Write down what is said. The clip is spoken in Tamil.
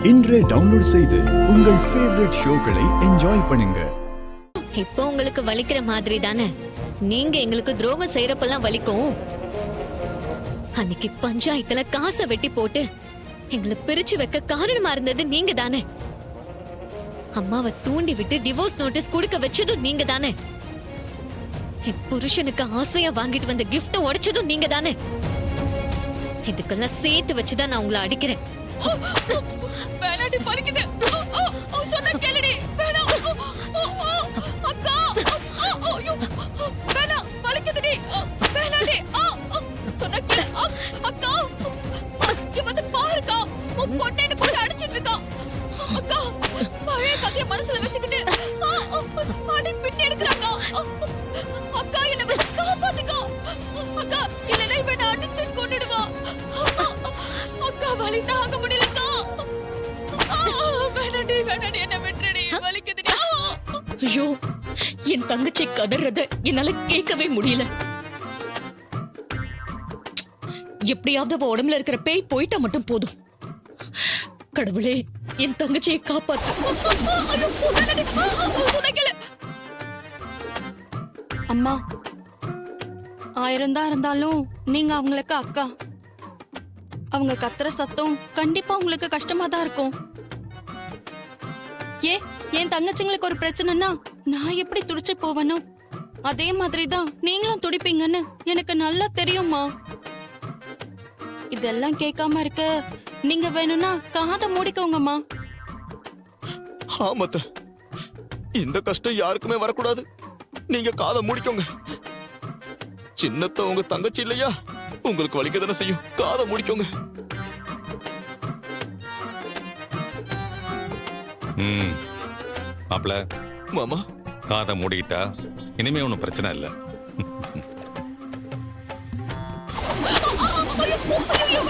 இன்றே டவுன்லோட் செய்து உங்கள் ஃபேவரட் ஷோக்களை என்ஜாய் பண்ணுங்க. இப்போ உங்களுக்கு வலிக்கிற மாதிரி தானே நீங்க எங்களுக்கு துரோகம் செய்யறப்பெல்லாம் வலிக்கும். அன்னைக்கு பஞ்சாயத்துல காசை வெட்டி போட்டு எங்களை பிரிச்சு வைக்க காரணமா இருந்தது நீங்க தானே. அம்மாவை தூண்டி விட்டு டிவோர்ஸ் நோட்டீஸ் கொடுக்க வச்சதும் நீங்க தானே. என் புருஷனுக்கு ஆசையா வாங்கிட்டு வந்த கிஃப்ட் உடைச்சதும் நீங்க தானே. இதுக்கெல்லாம் சேர்த்து வச்சுதான் நான் உங்களை அடிக்கிறேன். மனசுல வச்சுக்கிட்டு அடி பின்னி எடுக்கறாங்க. அக்கா என்ன காப்பாத்துக்கோ அக்கா, இல்லனா இவனை அடிச்சு கொன்னுடுவா. அக்கா வலி தாங்க முடியலக்கா. வேணாடி வேணாடி என்ன விட்டுறடி, வலிக்குதுடி. ஐயோ, என் தங்கச்சி கதறத என்னால கேட்கவே முடியல. எப்படியாவது அவ உடம்புல இருக்கிற பேய் போயிட்டா மட்டும் போதும். கடவுளே, என் தங்கச்சியை காப்பாத்து. அம்மா, 1000 தான் இருந்தாலும் நீங்க அவங்களுக்கு அக்கா. அவங்க கத்துற சத்தம் கண்டிப்பா உங்களுக்கு கஷ்டமா தான் இருக்கும். என் தங்கச்சிங்களுக்கு ஒரு பிரச்சனைனா நான் எப்படி துடிச்சு போவனோ அதே மாதிரிதான் நீங்களும் துடிப்பீங்கன்னு எனக்கு நல்லா தெரியுமா. இதெல்லாம் கேட்காம இருக்க நீங்க வேணும்னா காதை மூடிக்கோங்கம்மா. ஆமாத்த, இந்த கஷ்டம் யாருக்குமே வரக்கூடாது. நீங்க காதை மூடிக்கோங்க. சின்னத்த உங்க தங்கச்சி இல்லையா, உங்களுக்கு வலிக்க தானே செய்யும். காதை மூடிக்கோங்க. மாப்ள, மாமா காதை மூடிக்கிட்டா இனிமே ஒன்றும் பிரச்சனை இல்லை. ஐயோ,